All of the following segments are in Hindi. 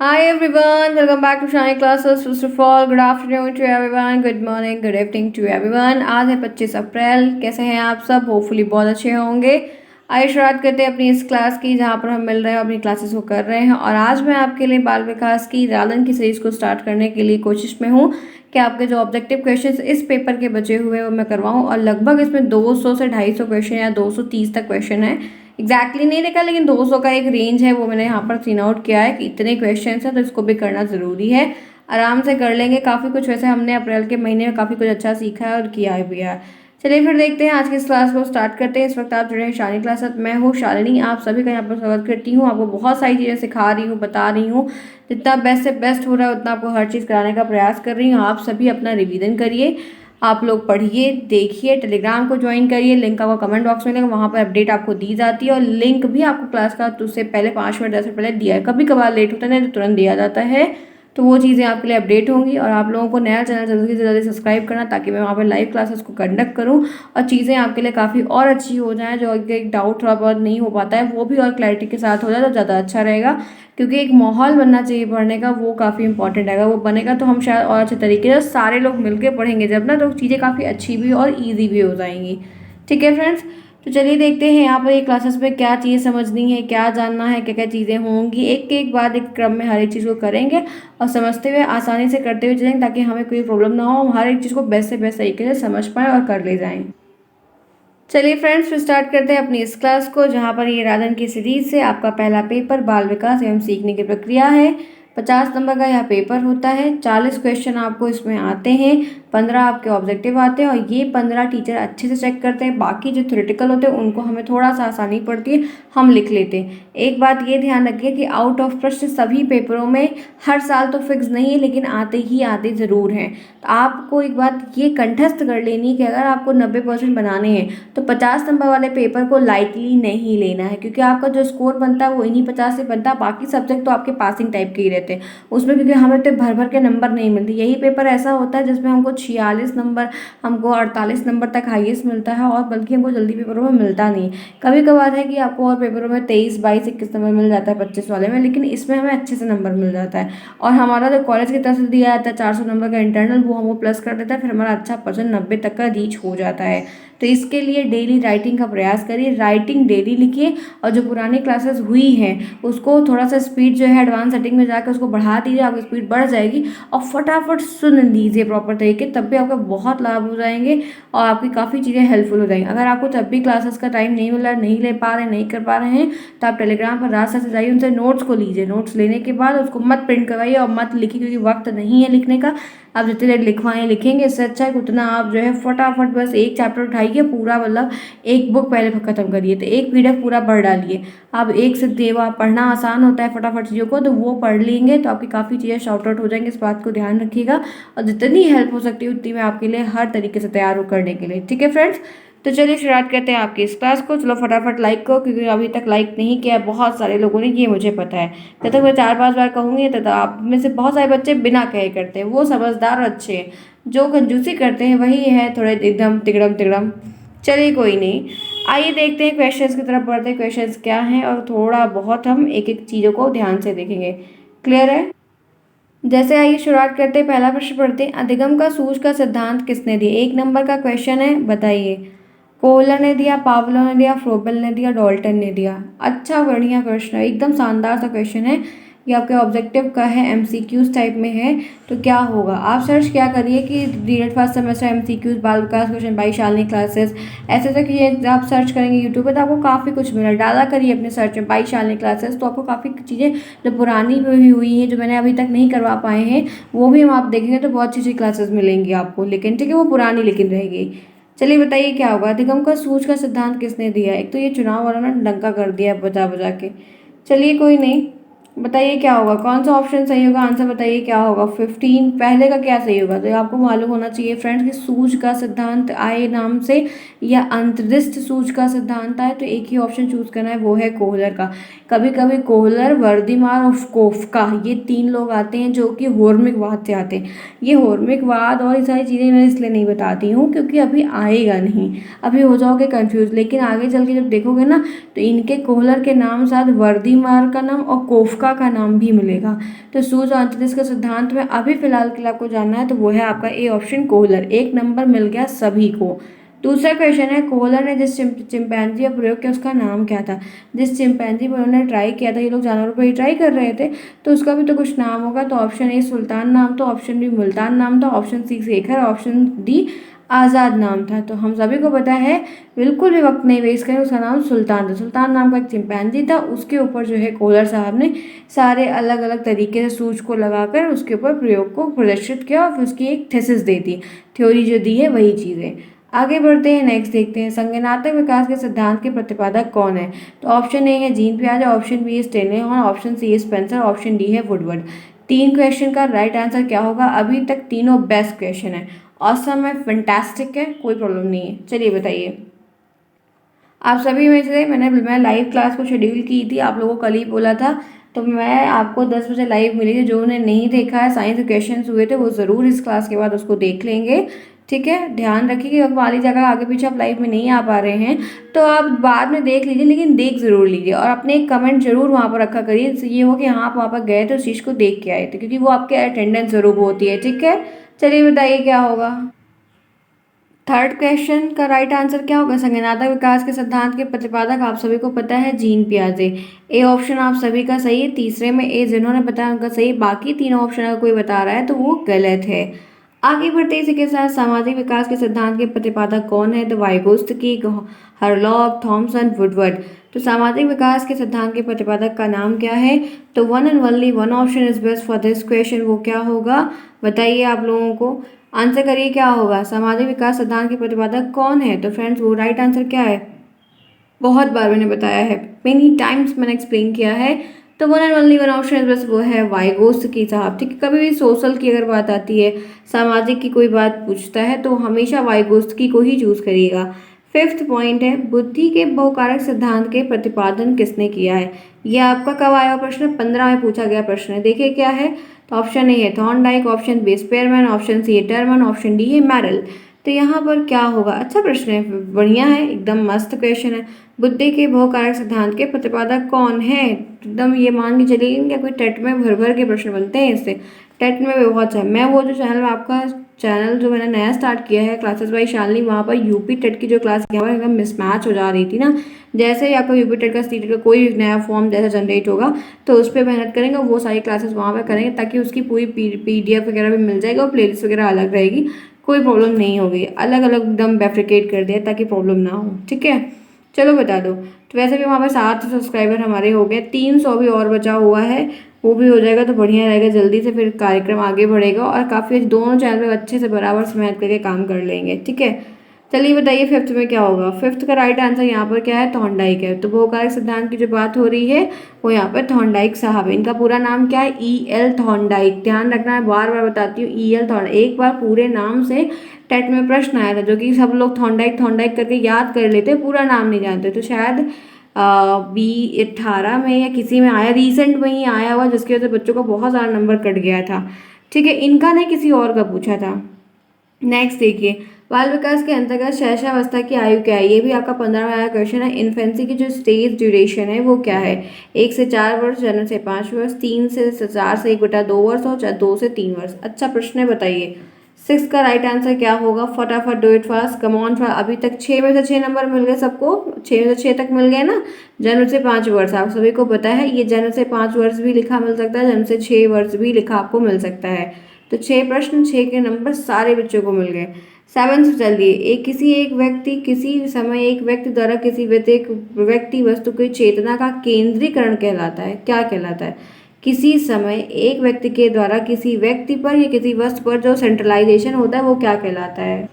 Hi everyone, welcome back to Shine Classes. First of all, good afternoon to everyone, good morning, good evening to everyone. आज है 25 अप्रैल। कैसे हैं आप सब? होपफुली बहुत अच्छे होंगे। आइए शुरुआत करते हैं अपनी इस क्लास की, जहाँ पर हम मिल रहे हैं अपनी क्लासेस को कर रहे हैं। और आज मैं आपके लिए बाल विकास की रालन की सीरीज़ को स्टार्ट करने के लिए कोशिश में हूँ कि आपके जो ऑब्जेक्टिव क्वेश्चन इस पेपर के बचे हुए वो मैं करवाऊँ। और लगभग इसमें 200 से 250 क्वेश्चन या 230 तक क्वेश्चन है। एग्जैक्टली नहीं लिखा, लेकिन 200 का एक रेंज है, वो मैंने यहाँ पर सीन आउट किया है कि इतने क्वेश्चन हैं तो इसको भी करना ज़रूरी है। आराम से कर लेंगे। काफ़ी कुछ वैसे हमने अप्रैल के महीने में काफ़ी कुछ अच्छा सीखा है और किया भी है। चलिए फिर देखते हैं आज की इस क्लास को स्टार्ट करते हैं। इस वक्त आप जुड़े हैं शालिनी क्लास। मैं हूँ शालिनी, आप सभी का यहाँ पर स्वागत करती हूँ। आपको बहुत सारी चीज़ें सिखा रही हूँ, बता रही हूँ। जितना बेस्ट से बेस्ट हो रहा है उतना आपको हर चीज़ कराने का प्रयास कर रही हूँ। आप सभी अपना रिवीजन करिए, आप लोग पढ़िए, देखिए, टेलीग्राम को ज्वाइन करिए। लिंक आपको कमेंट बॉक्स में मिलेगा, वहाँ पर अपडेट आपको दी जाती है। और लिंक भी आपको क्लास का उससे पहले 5 मिनट 10 मिनट पहले दिया है। कभी कभार लेट होता है तो तुरंत दिया जाता है, तो वो चीज़ें आपके लिए अपडेट होंगी। और आप लोगों को नया चैनल जल्दी से जल्दी सब्सक्राइब करना, ताकि मैं वहाँ पर लाइव क्लासेस को कंडक्ट करूँ और चीज़ें आपके लिए काफ़ी और अच्छी हो जाएँ। जो एक डाउट थोड़ा बहुत नहीं हो पाता है वो भी और क्लैरिटी के साथ हो जाए तो ज़्यादा अच्छा रहेगा। क्योंकि एक माहौल बनना चाहिए पढ़ने का, वो काफ़ी इंपॉर्टेंट है। वो बनेगा तो हम शायद और अच्छे तरीके से सारे लोग मिलकर पढ़ेंगे जब ना, तो चीज़ें काफ़ी अच्छी भी और ईजी भी हो जाएंगी। ठीक है फ्रेंड्स, तो चलिए देखते हैं यहाँ पर ये क्लासेस में क्या चीज़ें समझनी है, क्या जानना है, क्या क्या चीज़ें होंगी। एक एक बाद एक क्रम में हर एक चीज़ को करेंगे और समझते हुए आसानी से करते हुए चलेंगे, ताकि हमें कोई प्रॉब्लम ना हो, हम हर एक चीज़ को बेस्ट से बेस्ट तरीके से समझ पाएँ और कर ले जाएँ। चलिए फ्रेंड्स, फिर स्टार्ट करते हैं अपनी इस क्लास को, जहाँ पर ये राधन की सीरीज से आपका पहला पेपर बाल विकास एवं सीखने की प्रक्रिया है। 50 नंबर का यह पेपर होता है। 40 क्वेश्चन आपको इसमें आते हैं, 15 आपके ऑब्जेक्टिव आते हैं और ये 15 टीचर अच्छे से चेक करते हैं। बाकी जो थ्योरेटिकल होते हैं उनको हमें थोड़ा सा आसानी पड़ती है, हम लिख लेते हैं। एक बात ये ध्यान रखिए कि आउट ऑफ प्रश्न सभी पेपरों में हर साल तो फिक्स नहीं है, लेकिन आते ही आते ज़रूर हैं। तो आपको एक बात ये कंठस्थ कर लेनी कि अगर आपको 90% बनाने हैं तो 50 नंबर वाले पेपर को लाइटली नहीं लेना है, क्योंकि आपका जो स्कोर बनता है वो इन्हीं 50 से बनता है। बाकी सब्जेक्ट तो आपके पासिंग टाइप के ही रहते हैं उसमें, क्योंकि हमें तो भर भर के नंबर नहीं मिलते। यही पेपर ऐसा होता है जिसमें हमको 46 नंबर, हमको 48 नंबर तक हाईएस्ट मिलता है, और बल्कि हमको जल्दी पेपरों में मिलता नहीं। कभी कभार है कि आपको और पेपरों में 23, 22, 21 नंबर मिल जाता है 25 वाले में, लेकिन इसमें हमें अच्छे से नंबर मिल जाता है। और हमारा जो कॉलेज की तरफ से दिया जाता है 400 नंबर का इंटरनल, वो हमको प्लस कर देता है, फिर हमारा अच्छा परसेंट 90 तक का रीच हो जाता है। तो इसके लिए डेली राइटिंग का प्रयास करिए, राइटिंग डेली लिखिए। और जो पुरानी क्लासेस हुई हैं उसको थोड़ा सा स्पीड जो है एडवांस सेटिंग में जाकर उसको बढ़ा दीजिए, आपकी स्पीड बढ़ जाएगी। और फटाफट सुन लीजिए प्रॉपर तरीके, तब भी आपका बहुत लाभ हो जाएंगे और आपकी काफ़ी चीज़ें हेल्पफुल हो जाएंगी। अगर आपको तब भी क्लासेस का टाइम नहीं मिल रहा है, नहीं ले पा रहे, नहीं कर पा रहे हैं, तो आप टेलीग्राम पर रास्ते से जाइए, उनसे नोट्स को लीजिए। नोट्स लेने के बाद उसको मत प्रिंट करवाइए और मत लिखिए, क्योंकि वक्त नहीं है लिखने का। आप जितनी देर लिखवाएं लिखेंगे, इससे अच्छा है उतना आप जो है फटाफट बस एक चैप्टर उठाइए पूरा, मतलब एक बुक पहले खत्म करिए। तो एक पीडीएफ पूरा पढ़ डालिए। आप एक से देव, आप पढ़ना आसान होता है फटाफट चीज़ों को, तो वो पढ़ लेंगे तो आपकी काफ़ी चीज़ें शॉर्ट आउट हो जाएंगी। इस बात को ध्यान रखिएगा, और जितनी हेल्प हो सकती है उतनी मैं आपके लिए हर तरीके से तैयार हूँ करने के लिए। ठीक है फ्रेंड्स, तो चलिए शुरुआत करते हैं आपकी इस क्लास को। चलो फटाफट लाइक करो, क्योंकि अभी तक लाइक नहीं किया बहुत सारे लोगों ने, ये मुझे पता है। जब तक मैं 4-5 बार कहूँगी तब तक आप में से बहुत सारे बच्चे बिना कहे करते हैं, वो समझदार और अच्छे हैं। जो कंजूसी करते हैं वही है थोड़े एकदम तिगड़म तिगड़म। चलिए कोई नहीं, आइए देखते हैं क्वेश्चंस की तरफ बढ़ते हैं। क्वेश्चंस क्या हैं और थोड़ा बहुत हम एक एक चीज़ों को ध्यान से देखेंगे। क्लियर है? जैसे आइए शुरुआत करते हैं, पहला प्रश्न पढ़ते हैं। अधिगम का सूझ का सिद्धांत किसने दिया? 1 नंबर का क्वेश्चन है, बताइए। कोहलर ने दिया, पावलो ने दिया, फ्रोबेल ने दिया, डॉल्टन ने दिया। अच्छा, बढ़िया प्रश्न है, एकदम शानदार सा क्वेश्चन है। ये आपके ऑब्जेक्टिव का है, एमसीक्यूज टाइप में है। तो क्या होगा, आप सर्च क्या करिए कि रीडेड फर्स्ट सेमेस्टर एमसीक्यूज बाल विकास क्वेश्चन बाई शालिनी क्लासेस, ऐसे ऐसे कि आप सर्च करेंगे यूट्यूब पे तो आपको काफ़ी कुछ मिला। डाला करिए अपने सर्च में बाई शालिनी क्लासेस, तो आपको काफ़ी चीज़ें जो पुरानी भी हुई हैं, जो मैंने अभी तक नहीं करवा पाए हैं, वो भी हम आप देखेंगे तो बहुत अच्छी अच्छी क्लासेस मिलेंगी आपको। लेकिन ठीक है, वो पुरानी लेकिन रहेगी। चलिए बताइए क्या होगा। अधिगम का सूझ का सिद्धांत किसने दिया? एक तो ये चुनाव वालों ने डंका कर दिया है बजा बजा के। चलिए कोई नहीं, बताइए क्या होगा, कौन सा ऑप्शन सही होगा, आंसर बताइए क्या होगा। 15 पहले का क्या सही होगा, तो ये आपको मालूम होना चाहिए फ्रेंड्स कि सूझ का सिद्धांत आए नाम से या अंतर्दृष्ट सूझ का सिद्धांत आए, तो एक ही ऑप्शन चूज करना है, वो है कोहलर का। कभी कभी कोहलर, वर्दीमार और कोफ्का, ये 3 लोग आते हैं जो कि होर्मिकवाद से आते हैं। ये होर्मिकवाद और ये सारी चीज़ें मैं इसलिए नहीं बताती हूँ क्योंकि अभी आएगा नहीं, अभी हो जाओगे कंफ्यूज, लेकिन आगे चल के जब देखोगे ना तो इनके कोहलर के नाम साथ वर्दीमार का नाम और कोफ्का सूचका का नाम भी मिलेगा। तो सूच और अंतर्देश का सिद्धांत में अभी फिलहाल के लिए आपको जानना है तो वो है आपका ए ऑप्शन कोहलर। 1 नंबर मिल गया सभी को। दूसरा क्वेश्चन है, कोहलर ने जिस चिंपैंजी का प्रयोग किया उसका नाम क्या था। जिस चिंपैंजी पर उन्होंने ट्राई किया था, ये लोग जानवरों पर ही ट्राई कर रहे थे, तो उसका भी तो कुछ नाम होगा। तो ऑप्शन ए सुल्तान नाम था, ऑप्शन बी मुल्तान नाम था, option C Shekhar, option D Azad नाम था। तो हम सभी को पता है, बिल्कुल भी वक्त नहीं वेस्ट करें, उसका नाम सुल्तान था। सुल्तान नाम का एक चिंपैंजी था, उसके ऊपर जो है कोहलर साहब ने सारे अलग अलग तरीके से सूच को लगाकर उसके ऊपर प्रयोग को प्रदर्शित किया और फिर उसकी एक थीसिस दे दी, थ्योरी जो दी है वही चीज़ें। आगे बढ़ते हैं, नेक्स्ट देखते हैं, संज्ञानात्मक विकास के सिद्धांत के प्रतिपादक कौन है। तो ऑप्शन ए है जीन पियाजे, ऑप्शन बी है स्टेनहॉर्न, ऑप्शन सी है स्पेंसर, ऑप्शन डी है वुडवर्ड। 3 क्वेश्चन का राइट आंसर क्या होगा। अभी तक तीनों बेस्ट क्वेश्चन है, ऑसम है, फैंटास्टिक है, कोई प्रॉब्लम नहीं है। चलिए बताइए आप सभी में से मैं लाइव क्लास को शेड्यूल की थी, आप लोगों को कल ही बोला था, तो मैं आपको 10 बजे लाइव मिली थी। जो उन्हें नहीं देखा है, साइंस के क्वेश्चन हुए थे, वो ज़रूर इस क्लास के बाद उसको देख लेंगे। ठीक है, ध्यान रखिए कि अगर वाली जगह आगे पीछे आप लाइव में नहीं आ पा रहे हैं तो आप बाद में देख लीजिए, लेकिन देख ज़रूर लीजिए और अपने एक कमेंट ज़रूर वहाँ पर रखा करिए। इससे ये हो कि हाँ आप वहाँ पर गए थे, उस चीज़ को देख के आए थे, क्योंकि वो आपके अटेंडेंस ज़रूर होती है। ठीक है, चलिए बताइए क्या होगा। थर्ड क्वेश्चन का राइट आंसर क्या होगा। संज्ञानात्मक विकास के सिद्धांत के प्रतिपादक आप सभी को पता है जीन पियाजे। ए ऑप्शन आप सभी का सही है, तीसरे में ए जिन्होंने बताया उनका सही, बाकी तीनों ऑप्शन अगर कोई बता रहा है तो वो गलत है। आगे बढ़ते इसी के साथ, सामाजिक विकास के सिद्धांत के प्रतिपादक कौन है। तो वाइगोत्स्की, हरलॉग, थॉमसन, वुडवर्ड। तो सामाजिक विकास के सिद्धांत के प्रतिपादक का नाम क्या है। तो one and only one option is best for this question, वो क्या होगा बताइए आप लोगों को, आंसर करिए क्या होगा। सामाजिक विकास सिद्धांत के प्रतिपादक कौन है। तो फ्रेंड्स वो राइट आंसर क्या है, बहुत बार मैंने बताया है, मेनी टाइम्स मैंने एक्सप्लेन किया है। तो one and only one option बस वो है वाइगोत्स्की साहब। ठीक है, कभी भी सोशल की अगर बात आती है, सामाजिक की कोई बात पूछता है तो हमेशा वाइगोत्स्की को ही चूज करिएगा। फिफ्थ पॉइंट है, बुद्धि के बहुकारक सिद्धांत के प्रतिपादन किसने किया है। यह आपका कब आया हुआ प्रश्न, 15 में पूछा गया प्रश्न है। देखिए क्या है, तो ऑप्शन ए है Thorndike, option B Spearman, option C है टर्मन, ऑप्शन डी है मैरल। तो यहाँ पर क्या होगा, अच्छा प्रश्न है, बढ़िया है, एकदम मस्त क्वेश्चन है। बुद्धि के बहुकारक सिद्धांत के प्रतिपादक कौन है, एकदम ये मान के चलिए क्या कोई टेट में भर भर के प्रश्न बनते हैं इससे, टेट में भी बहुत है। मैं वो जो चैनल आपका चैनल जो मैंने नया स्टार्ट किया है क्लासेस बाई शालिनी, वहाँ पर यूपी टेट की जो क्लास किया हुआ एकदम मिसमैच हो जा रही थी ना, जैसे ही आपका यूपी टेट का सीटेट का कोई नया फॉर्म जैसा जनरेट होगा तो उस पर मेहनत करेंगे, वो सारी क्लासेस वहाँ पर करेंगे ताकि उसकी पूरी PDF वगैरह भी मिल जाएगी और प्लेलिस्ट वगैरह अलग रहेगी, कोई प्रॉब्लम नहीं होगी। अलग अलग एकदम बेफ्रिकेट कर दिया ताकि प्रॉब्लम ना हो। ठीक है, चलो बता दो। तो वैसे भी वहाँ पर 7 सब्सक्राइबर हमारे हो गए, 300 भी और बचा हुआ है, वो भी हो जाएगा तो बढ़िया रहेगा, जल्दी से फिर कार्यक्रम आगे बढ़ेगा और काफ़ी दोनों चैनल पर अच्छे से बराबर से मेहनत करके काम कर लेंगे। ठीक है, चलिए बताइए फिफ्थ में क्या होगा। फिफ्थ का राइट आंसर यहाँ पर क्या है, थॉर्नडाइक है। तो बहुकारक सिद्धांत की जो बात हो रही है वो यहाँ पर थॉर्नडाइक साहब है। इनका पूरा नाम क्या है, EL थॉर्नडाइक। ध्यान रखना है, बार बार बताती हूँ, EL थॉर्नडाइक। एक बार पूरे नाम से टेट में प्रश्न आया था, जो कि सब लोग थॉर्नडाइक थॉर्नडाइक करके याद कर लेते, पूरा नाम नहीं जानते। तो शायद B18 में या किसी में आया, रिसेंट में ही आया हुआ, जिसकी वजह से बच्चों का बहुत सारा नंबर कट गया था। ठीक है, इनका नहीं किसी और का पूछा था। नेक्स्ट देखिए, बाल विकास के अंतर्गत शैशवावस्था की आयु क्या है। ये भी आपका 15 में आया क्वेश्चन है। इन्फेंसी की जो स्टेज ड्यूरेशन है वो क्या है। 1 से 4 वर्ष, जन्म से 5 वर्ष, 3 से 4 से 1/2 वर्ष और 2 से 3 वर्ष। अच्छा प्रश्न है, बताइए 6 का राइट आंसर क्या होगा। फटाफट do it fast, come on. अभी तक 6 में से 6 नंबर मिल गए सबको, 6 में से 6 तक मिल गए ना। जन्म से 5 वर्ष आप सभी को पता है, ये जन्म से 5 वर्ष भी लिखा मिल सकता है, जन्म से 6 वर्ष भी लिखा आपको मिल सकता है। तो 6 प्रश्न, 6 के नंबर सारे बच्चों को मिल गए। 7 चलिए, एक व्यक्ति किसी समय एक व्यक्ति द्वारा किसी व्यक्ति वस्तु की चेतना का केंद्रीकरण कहलाता है, क्या कहलाता है। किसी समय एक व्यक्ति के द्वारा किसी व्यक्ति पर या किसी वस्तु पर जो सेंट्रलाइजेशन होता है वो क्या कहलाता है,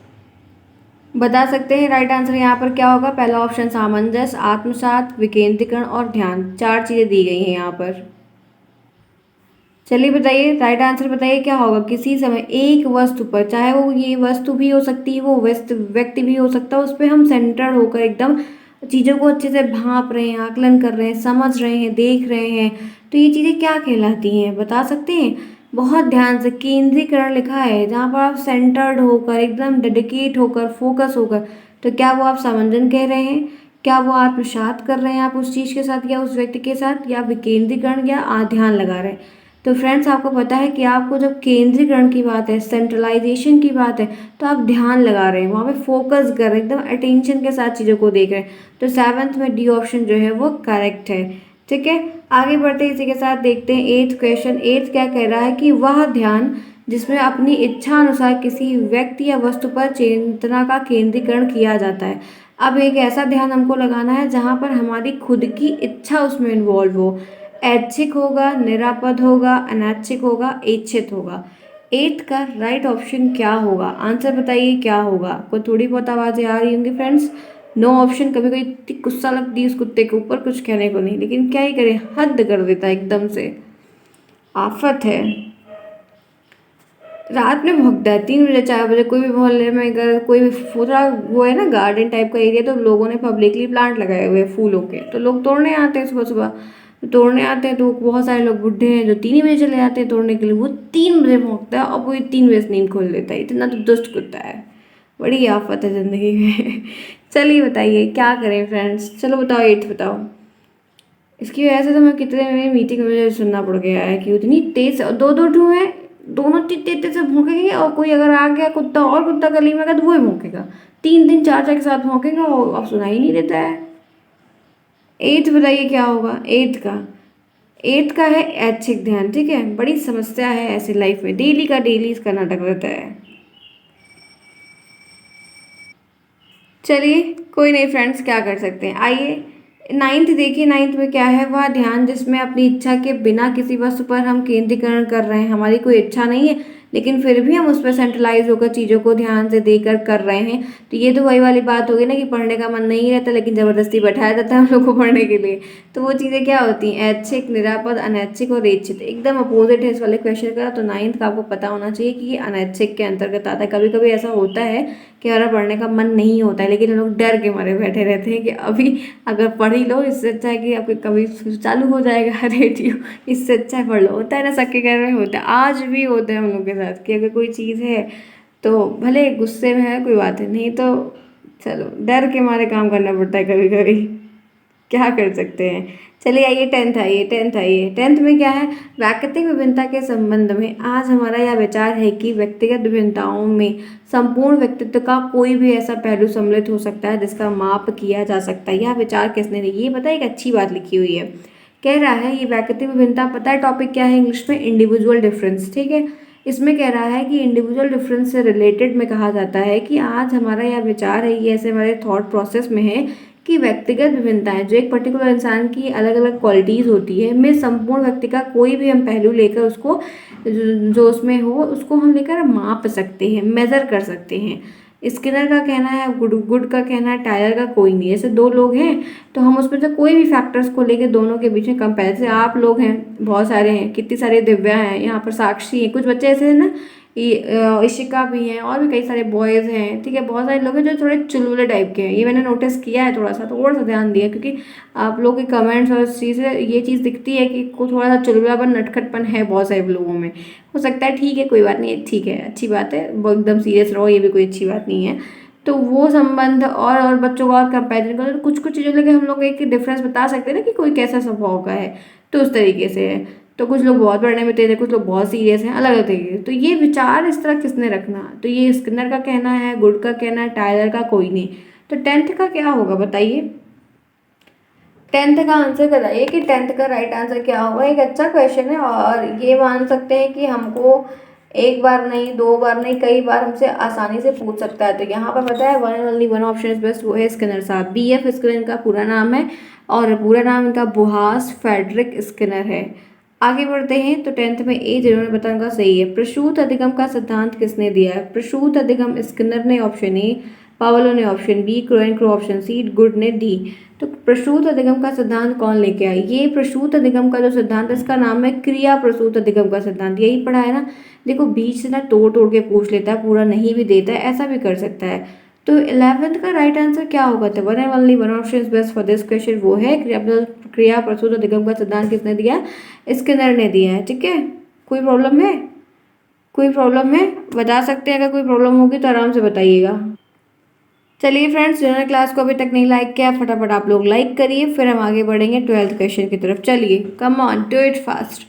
बता सकते हैं। राइट आंसर यहाँ पर क्या होगा। पहला ऑप्शन सामंजस्य, आत्मसात, विकेंद्रीकरण और ध्यान, 4 चीजें दी गई हैं यहाँ पर। चलिए बताइए राइट आंसर बताइए क्या होगा। किसी समय एक वस्तु पर, चाहे वो ये वस्तु भी हो सकती है, वो व्यक्ति भी हो सकता है, उस पर हम सेंटर्ड होकर एकदम चीज़ों को अच्छे से भांप रहे हैं, आकलन कर रहे हैं, समझ रहे हैं, देख रहे हैं, तो ये चीज़ें क्या कहलाती हैं बता सकते हैं। बहुत ध्यान से, केंद्रीकरण लिखा है, जहाँ पर आप सेंटर्ड होकर एकदम डेडिकेट होकर फोकस होकर, तो क्या वो आप समंजन कह रहे हैं। क्या वो आत्मसात कर रहे हैं आप उस चीज़ के साथ या उस व्यक्ति के साथ, या विकेंद्रीकरण या ध्यान लगा रहे हैं। तो फ्रेंड्स आपको पता है कि आपको जब केंद्रीकरण की बात है, सेंट्रलाइजेशन की बात है, तो आप ध्यान लगा रहे हैं, वहाँ पे फोकस कर रहे हैं, एकदम अटेंशन के साथ चीज़ों को देख रहे हैं। तो 7th में डी ऑप्शन जो है वो करेक्ट है। ठीक है, आगे बढ़ते इसी के साथ देखते हैं 8th क्वेश्चन। 8th क्या कह रहा है कि वह ध्यान जिसमें अपनी इच्छा अनुसार किसी व्यक्ति या वस्तु पर चेतना का केंद्रीकरण किया जाता है। अब एक ऐसा ध्यान हमको लगाना है जहाँ पर हमारी खुद की इच्छा उसमें इन्वॉल्व हो। ऐच्छिक होगा, निरापद होगा, अनैच्छिक होगा, इच्छित होगा। 8th का राइट ऑप्शन क्या होगा? आंसर बताइए क्या होगा। कोई थोड़ी बहुत आवाज़ें आ रही होंगी फ्रेंड्स। No option. कभी कोई इतनी गुस्सा लगती है उस कुत्ते के ऊपर, कुछ कहने को नहीं, लेकिन क्या ही करें, हद कर देता है एकदम से, आफत है। रात में भौंकता है 3 बजे 4 बजे। कोई भी मोहल्ले में अगर कोई भी पूरा वो है ना गार्डन टाइप का एरिया, तो लोगों ने पब्लिकली प्लांट लगाए हुए हैं फूलों के, तो लोग तोड़ने आते हैं सुबह सुबह। तोड़ने आते हैं तो बहुत सारे लोग बुढ़े हैं जो 3 बजे चले आते हैं तोड़ने के लिए। वो 3 बजे भौंकता है और वो 3 बजे से नींद खोल देता है। इतना तो दुष्ट कुत्ता है, बड़ी आफत है ज़िंदगी में। चलिए बताइए क्या करें फ्रेंड्स। चलो बताओ 8th बताओ। इसकी वजह से तो मैं कितने मीटिंग में मुझे सुनना पड़ गया है कि उतनी तेज, दो दो ठू है, दोनों इतने तेज से भौंकेंगे, और कोई अगर आ गया कुत्ता और कुत्ता गली में गया तो वो ही भौंकेगा। 3 3 4 4 के साथ भौंकेगा और अब सुनाई नहीं देता है। 8th बताइए क्या होगा 8th का। 8th का है ऐच्छिक ध्यान। ठीक है, बड़ी समस्या है ऐसे लाइफ में, डेली का डेली इसका नाटक रहता है। चलिए कोई नहीं फ्रेंड्स, क्या कर सकते हैं। आइए 9th देखिए। 9th में क्या है? वह ध्यान जिसमें अपनी इच्छा के बिना किसी वस्तु पर हम केंद्रीकरण कर रहे हैं। हमारी कोई इच्छा नहीं है लेकिन फिर भी हम उस पर सेंट्रलाइज होकर चीज़ों को ध्यान से देकर कर रहे हैं। तो ये तो वही वाली बात होगी ना कि पढ़ने का मन नहीं रहता लेकिन ज़बरदस्ती बैठाया जाता है हम लोग को पढ़ने के लिए। तो वो चीज़ें क्या होती हैं? ऐच्छिक, निरापद, अनैच्छिक और इच्छित। एकदम अपोजिट है इस वाले क्वेश्चन का। तो 9th का आपको पता होना चाहिए कि ये अनैच्छिक के अंतर्गत आता है। कभी कभी ऐसा होता है कि हमारा पढ़ने का मन नहीं होता है लेकिन हम लोग डर के मारे बैठे रहते हैं कि अभी अगर पढ़ ही लो, इससे अच्छा है कि आपके कभी चालू हो जाएगा रेडियो, इससे अच्छा है पढ़ लो। होता है ना, सबके घर में होता है, आज भी होता है हम लोग के साथ कि अगर कोई चीज़ है तो भले गुस्से में है कोई बात है, नहीं तो चलो डर के मारे काम करना पड़ता है कभी कभी, क्या कर सकते हैं। चलिए आइए 10th आइए। 10th आइए। 10th में क्या है? प्राकृतिक विभिन्नता के संबंध में आज हमारा यह विचार है कि व्यक्तिगत विभिन्नताओं में संपूर्ण व्यक्तित्व का कोई भी ऐसा पहलू सम्मिलित हो सकता है जिसका माप किया जा सकता है। यह विचार किसने दिया? ये पता है, एक अच्छी बात लिखी हुई है। कह रहा है ये प्राकृतिक विभिन्नता, पता है टॉपिक क्या है इंग्लिश में? Individual difference. ठीक है, इसमें कह रहा है कि इंडिविजुअल डिफरेंस से रिलेटेड में कहा जाता है कि आज हमारा यह विचार है, ये ऐसे हमारे थॉट प्रोसेस में है कि व्यक्तिगत विभिन्नताएं जो एक पर्टिकुलर इंसान की अलग अलग क्वालिटीज़ होती है, में संपूर्ण व्यक्ति का कोई भी हम पहलू लेकर उसको जो उसमें हो उसको हम लेकर माप सकते हैं, मेज़र कर सकते हैं। स्किनर का कहना है, गुड का कहना है, टायर का कोई नहीं। जैसे दो लोग हैं तो हम उसमें से कोई भी फैक्टर्स को लेके दोनों के बीच में कंपेयर, जैसे आप लोग हैं, बहुत सारे हैं, कितनी सारी दिव्या हैं, यहाँ पर साक्षी हैं, कुछ बच्चे ऐसे हैं ना, इशिका भी हैं, और भी कई सारे बॉयज़ हैं। ठीक है, बहुत सारे लोग हैं जो थोड़े चुलबुले टाइप के हैं, ये मैंने नोटिस किया है थोड़ा सा, तो और सा ध्यान दिया क्योंकि आप लोग के कमेंट्स और इस चीज़ से ये चीज़ दिखती है कि को थोड़ा सा चुलबुलापन, नटखटपन है बहुत सारे लोगों में। हो सकता है, ठीक है कोई बात नहीं, ठीक है, अच्छी बात है, वो एकदम सीरियस रहो, ये भी कोई अच्छी बात नहीं है। तो वो संबंध और बच्चों का और कंपेरिजन करो तो कुछ कुछ चीज़ों लेके हम लोग एक डिफरेंस बता सकते हैं ना कि कोई कैसा स्वभाव का है, तो उस तरीके से है। तो कुछ लोग बहुत पढ़ने में तेज है, कुछ लोग बहुत सीरियस हैं, अलग अलग तरीके। तो ये विचार इस तरह किसने रखना? तो ये स्किनर का कहना है, गुड का कहना है, टायलर का कोई नहीं। तो 10th का क्या होगा बताइए? 10th का आंसर बताइए कि 10th का राइट आंसर क्या होगा। एक अच्छा क्वेश्चन है और ये मान सकते हैं कि हमको एक बार नहीं, दो बार नहीं, कई बार हमसे आसानी से पूछ सकता है। तो यहाँ पर पता है one and only one option is best, वो है स्किनर साहब। BF स्किनर इनका पूरा नाम है और पूरा नाम इनका बुहास फ्रेडरिक स्किनर है। आगे बढ़ते हैं। तो 10th में ए जिन्होंने बताया उनका सही है। प्रसूत अधिगम का सिद्धांत किसने दिया है? प्रसूत अधिगम स्किनर ने ऑप्शन ए, पावलो ने ऑप्शन बी, क्रोएनक्रो ऑप्शन सी, गुड ने डी। तो प्रसूत अधिगम का सिद्धांत कौन लेके आया? ये प्रसूत अधिगम का जो सिद्धांत है इसका नाम है क्रिया प्रसूत अधिगम का सिद्धांत। यही पढ़ा है ना। देखो बीच से ना तोड़ तोड़ के पूछ लेता है, पूरा नहीं भी देता है, ऐसा भी कर सकता है। तो 11th का राइट आंसर क्या होगा? तो one and only one option is best for this question, वो है क्रिया प्रसूत अधिगम का सिद्धांत किसने दिया? स्किनर ने दिया है। ठीक है, कोई प्रॉब्लम है? कोई प्रॉब्लम है बता सकते हैं, अगर कोई प्रॉब्लम होगी तो आराम से बताइएगा। चलिए फ्रेंड्स, जिन्होंने क्लास को अभी तक नहीं लाइक किया फटाफट आप लोग लाइक करिए, फिर हम आगे बढ़ेंगे 12th क्वेश्चन की तरफ। चलिए come on do it fast.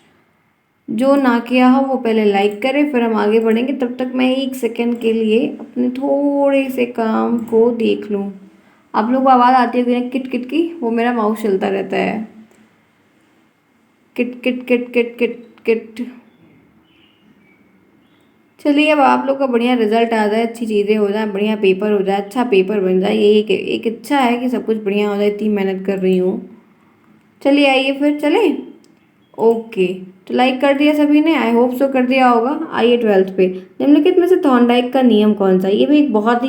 जो ना किया हो वो पहले लाइक करे, फिर हम आगे बढ़ेंगे। तब तक मैं 1 सेकंड के लिए अपने थोड़े से काम को देख लूँ। आप लोग को आवाज़ आती होगी ना किट किट की, वो मेरा माउस चलता रहता है। Kit kit kit kit kit kit. चलिए अब आप लोग का बढ़िया रिजल्ट आ जाए, अच्छी चीज़ें हो जाए, बढ़िया पेपर हो जाए, अच्छा पेपर बन जाए, ये एक इच्छा है कि सब कुछ बढ़िया हो जाए, इतनी मेहनत कर रही हूँ। चलिए आइए फिर चले। ओके, तो लाइक कर दिया सभी ने, आई होप सो कर दिया होगा। आइए 12th पे। निम्नलिखित में से थॉर्नडाइक का नियम कौन सा है? ये भी एक बहुत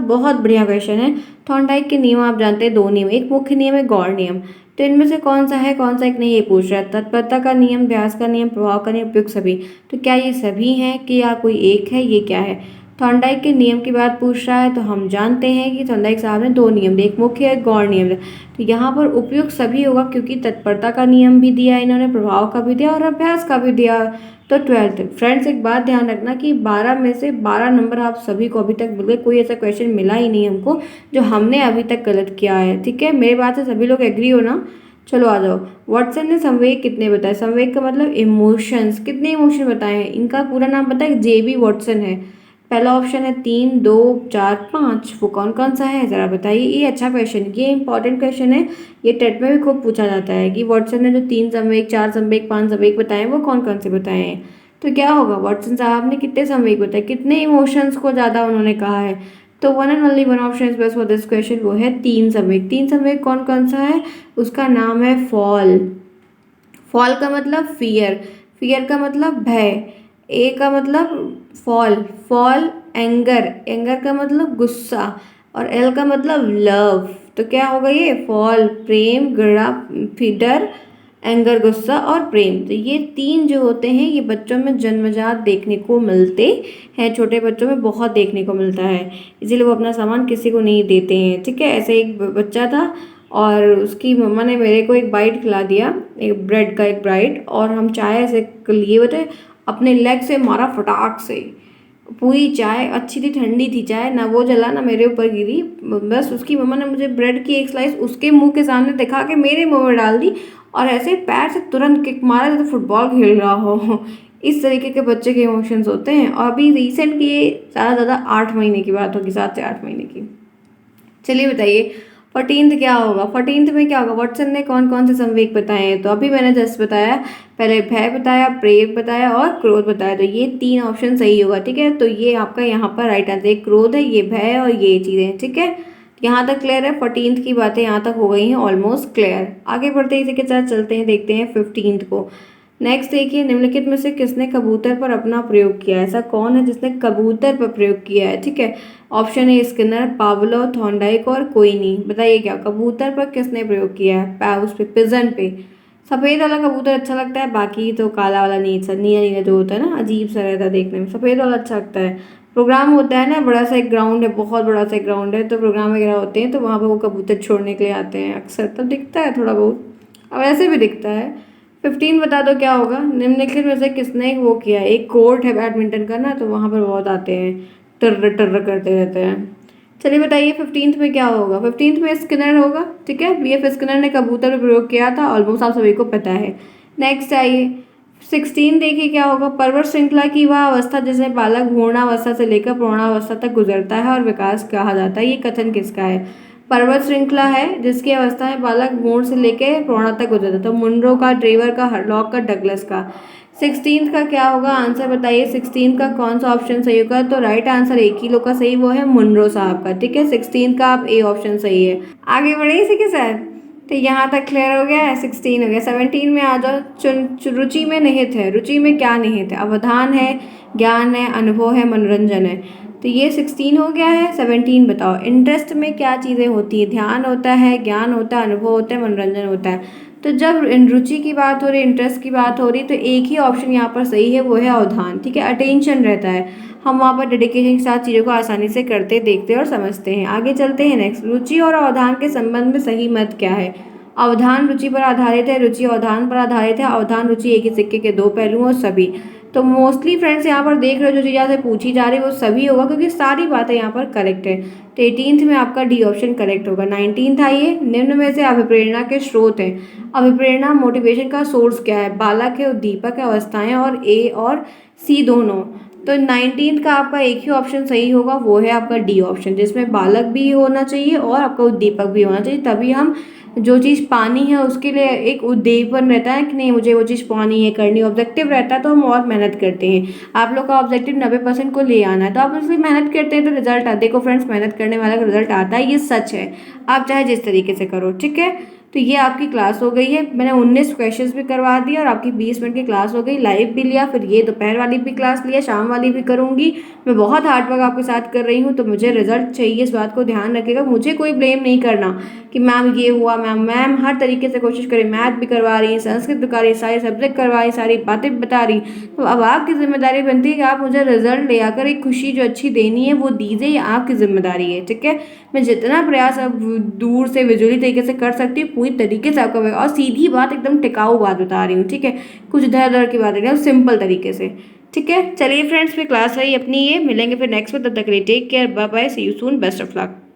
बहुत बढ़िया क्वेश्चन है। थॉर्नडाइक के नियम आप जानते हैं, दो नियम, एक मुख्य नियम है गौड़ नियम। तो इनमें से कौन सा है कौन सा एक नहीं, ये पूछ रहा है। तत्परता का नियम, अभ्यास का नियम, प्रभाव का नियम, उपयुक्त सभी। तो क्या ये सभी हैं कि या कोई एक है, ये क्या है? थॉर्नडाइक के नियम की बात पूछ रहा है, तो हम जानते हैं कि थॉर्नडाइक साहब ने दो नियम दिए, एक मुख्य एक गौड़ नियम। तो यहाँ पर उपयुक्त सभी होगा, क्योंकि तत्परता का नियम भी दिया इन्होंने, प्रभाव का भी दिया और अभ्यास का भी दिया। तो 12th फ्रेंड्स, एक बात ध्यान रखना कि 12 में से 12 नंबर आप सभी को अभी तक मिले, कोई ऐसा क्वेश्चन मिला ही नहीं हमको जो हमने अभी तक गलत किया है। ठीक है, मेरी बात से सभी लोग एग्री हो ना? चलो आ जाओ। वॉटसन ने संवेग कितने बताए? संवेग का मतलब इमोशंस, कितने इमोशन बताए हैं? इनका पूरा नाम पता है? जेबी वॉटसन है। पहला ऑप्शन है 3, 2, 4, 5। वो कौन कौन सा है ज़रा बताइए। ये अच्छा क्वेश्चन, ये इंपॉर्टेंट क्वेश्चन है, ये टेट में भी खूब पूछा जाता है कि वॉटसन ने जो 3 संवेग, 4 संवेग, 5 संवेग बताए वो कौन कौन से बताए हैं। तो क्या होगा, वॉटसन साहब ने कितने संवेग बताए, कितने इमोशंस को ज़्यादा उन्होंने कहा है? तो one and only one option is best for this question, वो है 3 संवेग। 3 संवेग कौन कौन सा है? उसका नाम है फॉल। फॉल का मतलब फियर, फियर का मतलब भय, ए का मतलब फॉल, फॉल एंगर, एंगर का मतलब गुस्सा, और एल का मतलब लव। तो क्या होगा ये? फॉल प्रेम, घृणा, फिडर, एंगर गुस्सा और प्रेम। तो ये तीन जो होते हैं ये बच्चों में जन्मजात देखने को मिलते हैं, छोटे बच्चों में बहुत देखने को मिलता है, इसीलिए वो अपना सामान किसी को नहीं देते हैं। ठीक है, ऐसे एक बच्चा था और उसकी मम्मा ने मेरे को एक बाइट खिला दिया, एक ब्रेड का एक बाइट, और हम चाय ऐसे लिए हुए थे, अपने लेग से मारा फटाक से, पूरी चाय अच्छी थी, ठंडी थी चाय, ना वो जला ना मेरे ऊपर गिरी। बस उसकी मम्मा ने मुझे ब्रेड की एक स्लाइस उसके मुंह के सामने दिखा के मेरे मुंह में डाल दी, और ऐसे पैर से तुरंत किक मारा जैसे फुटबॉल खेल रहा हो। इस तरीके के बच्चे के इमोशंस होते हैं। और अभी रिसेंट की ज़्यादा से ज़्यादा 8 महीने की बात होगी, 7 से 8 महीने की। चलिए बताइए 14th क्या होगा? 14th में क्या होगा? वॉटसन ने कौन कौन से संवेग बताए हैं? तो अभी मैंने जस्ट बताया, पहले भय बताया, प्रेम बताया और क्रोध बताया। तो ये 3 ऑप्शन सही होगा। ठीक है, तो ये आपका यहाँ पर राइट आंसर, एक क्रोध है, ये भय और ये चीज़ें। ठीक है, यहाँ तक क्लियर है? 14th की बातें यहाँ तक हो गई हैं ऑलमोस्ट क्लियर। आगे बढ़ते हैं, इसी के साथ चलते हैं, देखते हैं 15th को। नेक्स्ट देखिए, निम्नलिखित में से किसने कबूतर पर अपना प्रयोग किया है? ऐसा कौन है जिसने कबूतर पर प्रयोग किया है? ठीक है, option A Skinner, Pavlov, Thorndike और कोई नहीं। बताइए क्या कबूतर पर किसने प्रयोग किया है? उस पे पिजन पे। सफ़ेद वाला कबूतर अच्छा लगता है, बाकी तो काला वाला नहीं, अच्छा नीला नीला जो होता है ना, अजीब सा रहता है देखने में, सफ़ेद वाला अच्छा लगता है। प्रोग्राम होता है ना, बड़ा सा एक ग्राउंड है, बहुत बड़ा सा एक ग्राउंड है, तो प्रोग्राम वगैरह होते हैं तो वहाँ पर वो कबूतर छोड़ने के लिए आते हैं अक्सर, तब दिखता है थोड़ा बहुत, अब ऐसे भी दिखता है। 15 बता दो क्या होगा? निम्नलिखित में से किसने वो किया है? एक कोर्ट है बैडमिंटन का ना, तो वहाँ पर बहुत आते हैं, टर्र टर्र करते रहते हैं। चलिए बताइए 15th में क्या होगा? 15th में स्किनर होगा। ठीक है, बीएफ स्किनर ने कबूतर पर प्रयोग किया था, ऑलमोस्ट आप सभी को पता है। नेक्स्ट आइए 16 देखिए क्या होगा? पर्वत श्रृंखला की वह अवस्था जिसमें बालक भ्रूणावस्था से लेकर प्रौढ़ावस्था तक गुजरता है और विकास कहा जाता है, ये कथन किसका है? पर्वत श्रृंखला है जिसकी अवस्था में बालक भ्रूण से लेकर प्रौढ़ा तक गुजरता है, तो मुनरो का, ड्रेवर का, हरलॉक का, डगलस का। 16th का क्या होगा? आंसर बताइए 16th का कौन सा ऑप्शन सही होगा? तो राइट आंसर एक ही लोग का सही, वो है मुनरो साहब का। ठीक है, 16th का आप ए ऑप्शन सही है। आगे बढ़े इसी के साथ, तो यहाँ तक क्लियर हो गया है, 16 हो गया। 17 में आ जाओ। रुचि में निहित है, रुचि में क्या निहित है? अवधान है, ज्ञान है, अनुभव है, मनोरंजन है। तो ये 16 हो गया है। 17 बताओ, इंटरेस्ट में क्या चीज़ें होती है? ध्यान होता है, ज्ञान होता है, अनुभव होता है, मनोरंजन होता है। तो जब रुचि की बात हो रही, इंटरेस्ट की बात हो रही, तो एक ही ऑप्शन यहाँ पर सही है, वो है अवधान। ठीक है, अटेंशन रहता है, हम वहाँ पर डेडिकेशन के साथ चीज़ों को आसानी से करते, देखते और समझते हैं। आगे चलते हैं नेक्स्ट, रुचि और अवधान के संबंध में सही मत क्या है? अवधान रुचि पर आधारित है, रुचि अवधान पर आधारित है, अवधान रुचि एक ही सिक्के के दो पहलू और सभी। तो मोस्टली फ्रेंड्स यहाँ पर देख रहे हो जो चीज़ आपसे पूछी जा रही है वो सभी होगा, क्योंकि सारी बातें यहाँ पर करेक्ट है। तो 18th में आपका डी ऑप्शन करेक्ट होगा। 19th आइए, निम्न में से अभिप्रेरणा के स्रोत हैं। अभिप्रेरणा मोटिवेशन का सोर्स क्या है? बालक है, उद्दीपक है, अवस्थाएं, और ए और सी दोनों। तो 19th का आपका एक ही ऑप्शन सही होगा, वो है आपका डी ऑप्शन, जिसमें बालक भी होना चाहिए और आपका उद्दीपक भी होना चाहिए। तभी हम जो चीज़ पानी है उसके लिए एक उद्दीपन रहता है कि नहीं मुझे वो चीज़ पानी है, करनी, ऑब्जेक्टिव रहता है तो हम और मेहनत करते हैं। आप लोग का ऑब्जेक्टिव 90% को ले आना है, तो आप इसलिए मेहनत करते हैं तो रिजल्ट आता। देखो फ्रेंड्स, मेहनत करने वाला का रिजल्ट आता है, ये सच है। आप चाहे जिस तरीके से करो, ठीक है। तो ये आपकी क्लास हो गई है। मैंने 19 क्वेश्चंस भी करवा दिए और आपकी 20 मिनट की क्लास हो गई। लाइव भी लिया, फिर ये दोपहर वाली भी क्लास लिया, शाम वाली भी करूँगी। मैं बहुत हार्ड वर्क आपके साथ कर रही हूँ, तो मुझे रिजल्ट चाहिए, इस बात को ध्यान रखिएगा। मुझे कोई ब्लेम नहीं करना कि मैम ये हुआ। मैम हर तरीके से कोशिश करें, मैथ भी करवा रही हैं, संस्कृत भी करवा रही, सारे सब्जेक्ट करवा रही, सारी बातें भी बता रही। तो अब आपकी जिम्मेदारी बनती है कि आप मुझे रिजल्ट ले आकर एक खुशी जो अच्छी देनी है वो दीजिए, ये आपकी जिम्मेदारी है, ठीक है। मैं जितना प्रयास अब दूर से विजुअली तरीके से कर सकती हूँ पूरी तरीके से आपका, और सीधी बात, एकदम टिकाऊ बात बता रही हूँ, ठीक है। कुछ इधर उधर की बात नहीं, सिंपल तरीके से, ठीक है। चलिए फ्रेंड्स, फिर क्लास रही अपनी, ये मिलेंगे फिर नेक्स्ट में। तब तक के लिए take care, bye bye, see you soon, best of luck.